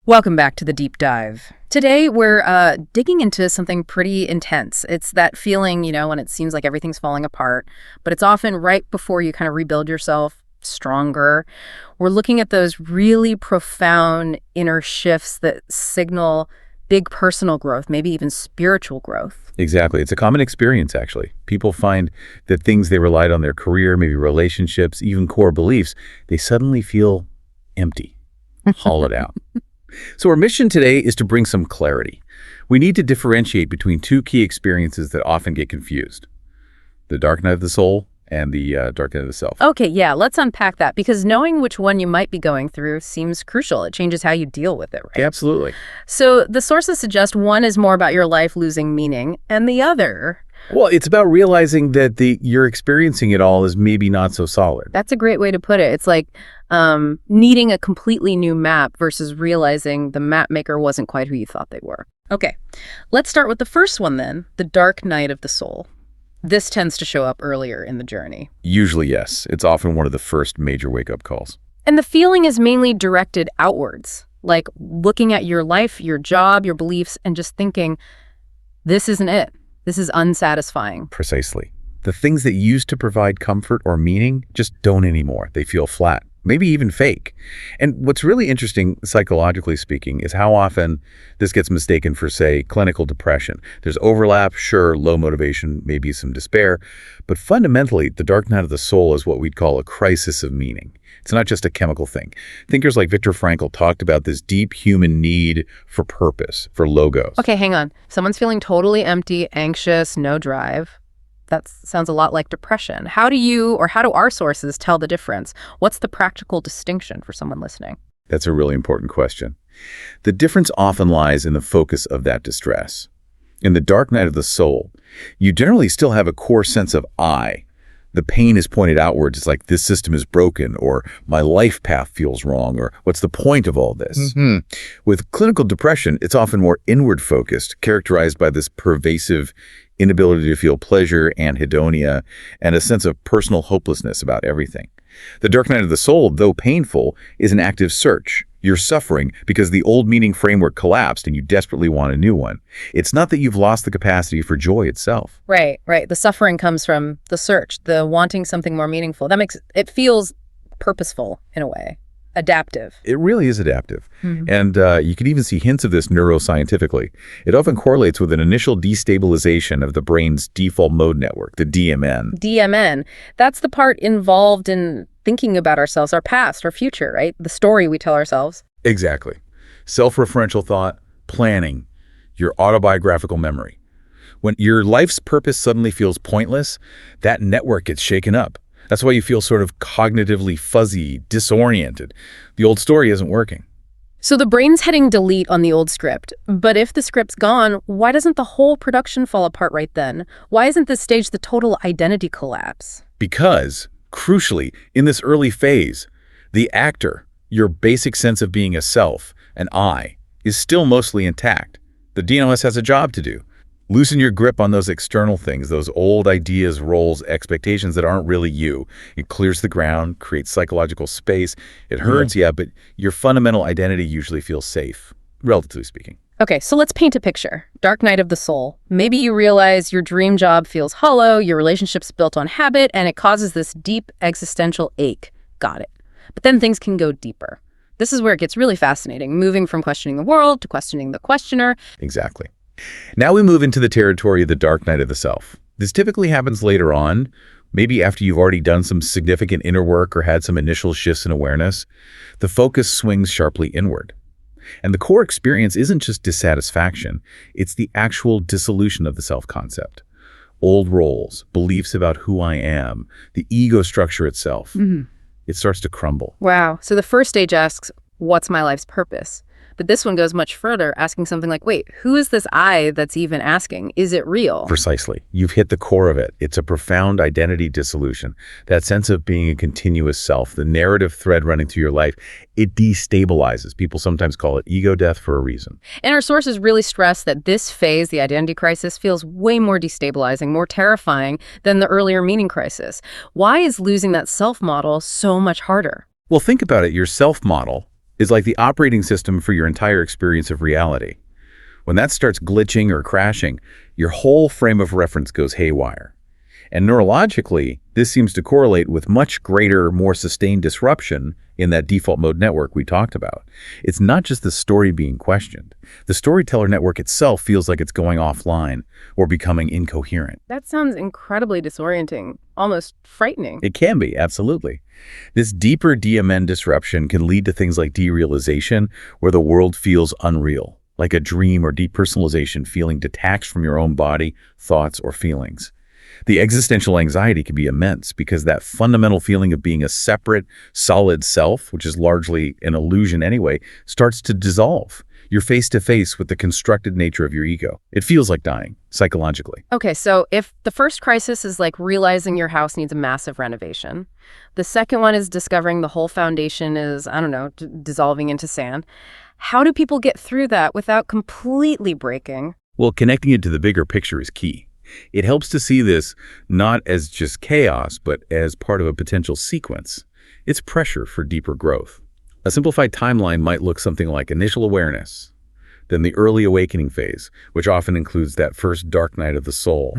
Welcome back to the deep dive. Today, we're digging into something pretty intense. It's that feeling, when it seems like everything's falling apart, but it's often right before you kind of rebuild yourself stronger. We're looking at those really profound inner shifts that signal big personal growth, maybe even spiritual growth. Exactly. It's a common experience, actually. People find that things they relied on their career, maybe relationships, even core beliefs, they suddenly feel empty, hollowed out. So our mission today is to bring some clarity. We need to differentiate between two key experiences that often get confused: the dark night of the soul and the dark night of the self. Okay, yeah, let's unpack that, because knowing which one you might be going through seems crucial. It changes how you deal with it, right? Absolutely. So the sources suggest one is more about your life losing meaning, and the other... Well, it's about realizing that you're experiencing it all is maybe not so solid. That's a great way to put it. It's like needing a completely new map versus realizing the map maker wasn't quite who you thought they were. Okay, let's start with the first one then, the dark night of the soul. This tends to show up earlier in the journey. Usually, yes. It's often one of the first major wake-up calls. And the feeling is mainly directed outwards, like looking at your life, your job, your beliefs, and just thinking, this isn't it. This is unsatisfying. Precisely. The things that used to provide comfort or meaning just don't anymore. They feel flat, maybe even fake. And what's really interesting, psychologically speaking, is how often this gets mistaken for, say, clinical depression. There's overlap, sure, low motivation, maybe some despair, but fundamentally, the dark night of the soul is what we'd call a crisis of meaning. It's not just a chemical thing. Thinkers like Viktor Frankl talked about this deep human need for purpose, for logos. Okay, hang on. Someone's feeling totally empty, anxious, no drive. That sounds a lot like depression. How do our sources tell the difference? What's the practical distinction for someone listening? That's a really important question. The difference often lies in the focus of that distress. In the dark night of the soul, you generally still have a core sense of I. The pain is pointed outwards. It's like, this system is broken, or my life path feels wrong, or what's the point of all this? With clinical depression, it's often more inward focused, characterized by this pervasive inability to feel pleasure, anhedonia, and a sense of personal hopelessness about everything. The dark night of the soul, though painful, is an active search. You're suffering because the old meaning framework collapsed and you desperately want a new one. It's not that you've lost the capacity for joy itself. Right. The suffering comes from the search, the wanting something more meaningful. It feels purposeful in a way, adaptive. It really is adaptive. And you can even see hints of this neuroscientifically. It often correlates with an initial destabilization of the brain's default mode network, the DMN. DMN. That's the part involved in thinking about ourselves, our past, our future, right? The story we tell ourselves. Exactly. Self-referential thought, planning, your autobiographical memory. When your life's purpose suddenly feels pointless, that network gets shaken up. That's why you feel sort of cognitively fuzzy, disoriented. The old story isn't working. So the brain's hitting delete on the old script. But if the script's gone, why doesn't the whole production fall apart right then? Why isn't this stage the total identity collapse? Because, crucially, in this early phase, the actor, your basic sense of being a self, an I, is still mostly intact. The DNOS has a job to do. Loosen your grip on those external things, those old ideas, roles, expectations that aren't really you. It clears the ground, creates psychological space. It hurts, yeah, but your fundamental identity usually feels safe, relatively speaking. Okay, so let's paint a picture. Dark night of the soul. Maybe you realize your dream job feels hollow, your relationship's built on habit, and it causes this deep existential ache. Got it. But then things can go deeper. This is where it gets really fascinating, moving from questioning the world to questioning the questioner. Exactly. Now we move into the territory of the dark night of the self. This typically happens later on, maybe after you've already done some significant inner work or had some initial shifts in awareness. The focus swings sharply inward. And the core experience isn't just dissatisfaction, it's the actual dissolution of the self-concept. Old roles, beliefs about who I am, the ego structure itself. It starts to crumble. Wow. So the first stage asks, what's my life's purpose? But this one goes much further, asking something like, wait, who is this I that's even asking? Is it real? Precisely. You've hit the core of it. It's a profound identity dissolution. That sense of being a continuous self, the narrative thread running through your life, it destabilizes. People sometimes call it ego death for a reason. And our sources really stress that this phase, the identity crisis, feels way more destabilizing, more terrifying than the earlier meaning crisis. Why is losing that self model so much harder? Well, think about it. Your self model, is like the operating system for your entire experience of reality. When that starts glitching or crashing, your whole frame of reference goes haywire. And neurologically, this seems to correlate with much greater, more sustained disruption in that default mode network we talked about. It's not just the story being questioned. The storyteller network itself feels like it's going offline or becoming incoherent. That sounds incredibly disorienting, almost frightening. It can be, absolutely. This deeper DMN disruption can lead to things like derealization, where the world feels unreal, like a dream, or depersonalization, feeling detached from your own body, thoughts, or feelings. The existential anxiety can be immense because that fundamental feeling of being a separate, solid self, which is largely an illusion anyway, starts to dissolve. You're face to face with the constructed nature of your ego. It feels like dying, psychologically. Okay, so if the first crisis is like realizing your house needs a massive renovation, the second one is discovering the whole foundation is, I don't know, dissolving into sand. How do people get through that without completely breaking? Well, connecting it to the bigger picture is key. It helps to see this not as just chaos, but as part of a potential sequence. It's pressure for deeper growth. A simplified timeline might look something like initial awareness, then the early awakening phase, which often includes that first dark night of the soul,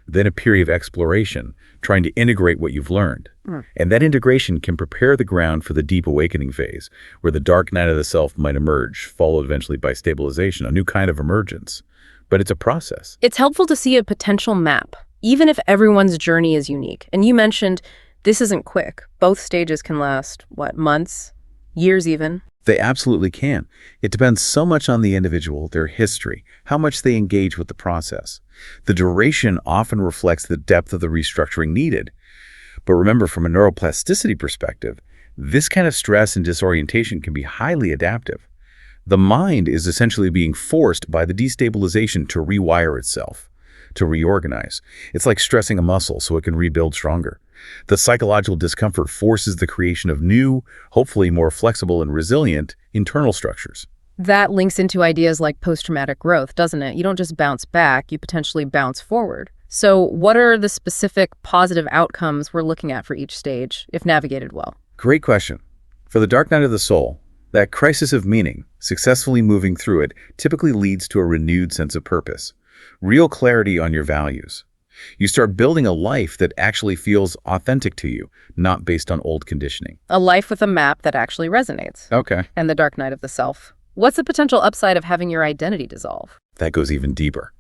then a period of exploration, trying to integrate what you've learned. And that integration can prepare the ground for the deep awakening phase, where the dark night of the self might emerge, followed eventually by stabilization, a new kind of emergence. But it's a process. It's helpful to see a potential map, even if everyone's journey is unique. And you mentioned this isn't quick. Both stages can last, what, months, years even? They absolutely can. It depends so much on the individual, their history, how much they engage with the process. The duration often reflects the depth of the restructuring needed. But remember, from a neuroplasticity perspective, this kind of stress and disorientation can be highly adaptive. The mind is essentially being forced by the destabilization to rewire itself, to reorganize. It's like stressing a muscle so it can rebuild stronger. The psychological discomfort forces the creation of new, hopefully more flexible and resilient internal structures. That links into ideas like post-traumatic growth, doesn't it? You don't just bounce back, you potentially bounce forward. So what are the specific positive outcomes we're looking at for each stage, if navigated well? Great question. For the dark night of the soul, that crisis of meaning, successfully moving through it, typically leads to a renewed sense of purpose, real clarity on your values. You start building a life that actually feels authentic to you, not based on old conditioning. A life with a map that actually resonates. Okay. And the dark night of the self. What's the potential upside of having your identity dissolve? That goes even deeper.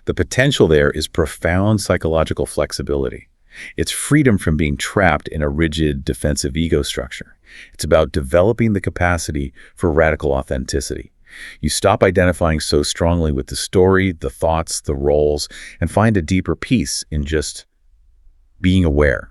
The potential there is profound psychological flexibility. It's freedom from being trapped in a rigid, defensive ego structure. It's about developing the capacity for radical authenticity. You stop identifying so strongly with the story, the thoughts, the roles, and find a deeper peace in just being aware,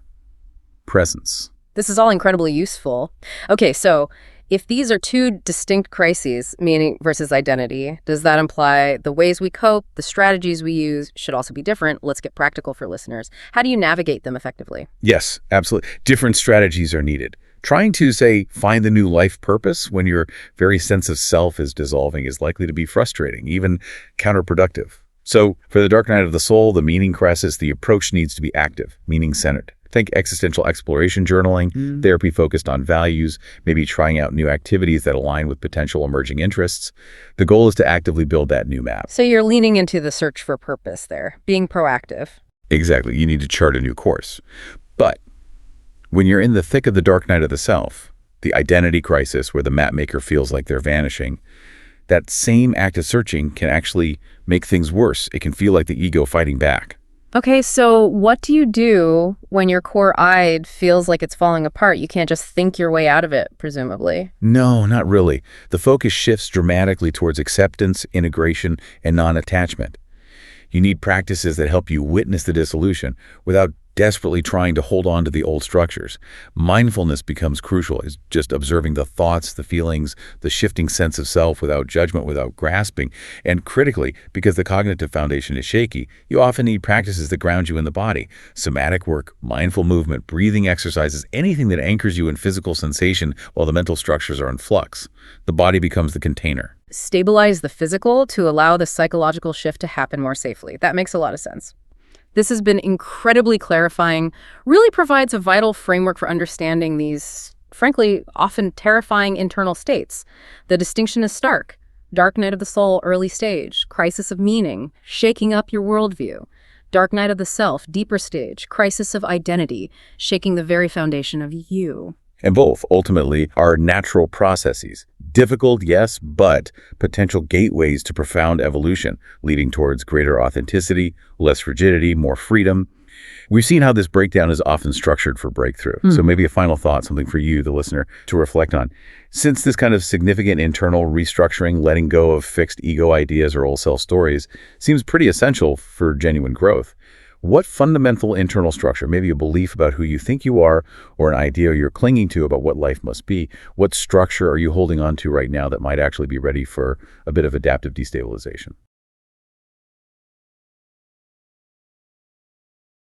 presence. This is all incredibly useful. Okay, so if these are two distinct crises, meaning versus identity, does that imply the ways we cope, the strategies we use should also be different? Let's get practical for listeners. How do you navigate them effectively? Yes, absolutely. Different strategies are needed. Trying to, say, find the new life purpose when your very sense of self is dissolving is likely to be frustrating, even counterproductive. So for the dark night of the soul, the meaning crisis, the approach needs to be active, meaning-centered. Think existential exploration journaling, therapy focused on values, maybe trying out new activities that align with potential emerging interests. The goal is to actively build that new map. So you're leaning into the search for purpose there, being proactive. Exactly. You need to chart a new course. But when you're in the thick of the dark night of the self, the identity crisis where the map maker feels like they're vanishing, that same act of searching can actually make things worse. It can feel like the ego fighting back. Okay, so what do you do when your core I feels like it's falling apart? You can't just think your way out of it, presumably. No, not really. The focus shifts dramatically towards acceptance, integration, and non-attachment. You need practices that help you witness the dissolution without desperately trying to hold on to the old structures. Mindfulness becomes crucial. It's just observing the thoughts, the feelings, the shifting sense of self without judgment, without grasping. And critically, because the cognitive foundation is shaky, you often need practices that ground you in the body. Somatic work, mindful movement, breathing exercises, anything that anchors you in physical sensation while the mental structures are in flux. The body becomes the container. Stabilize the physical to allow the psychological shift to happen more safely. That makes a lot of sense. This has been incredibly clarifying, really provides a vital framework for understanding these frankly, often terrifying internal states. The distinction is stark. Dark night of the soul, early stage, crisis of meaning, shaking up your worldview. Dark night of the self, deeper stage, crisis of identity, shaking the very foundation of you. And both, ultimately, are natural processes. Difficult, yes, but potential gateways to profound evolution, leading towards greater authenticity, less rigidity, more freedom. We've seen how this breakdown is often structured for breakthrough. So maybe a final thought, something for you, the listener, to reflect on. Since this kind of significant internal restructuring, letting go of fixed ego ideas or old self stories, seems pretty essential for genuine growth, what fundamental internal structure, maybe a belief about who you think you are or an idea you're clinging to about what life must be, what structure are you holding on to right now that might actually be ready for a bit of adaptive destabilization?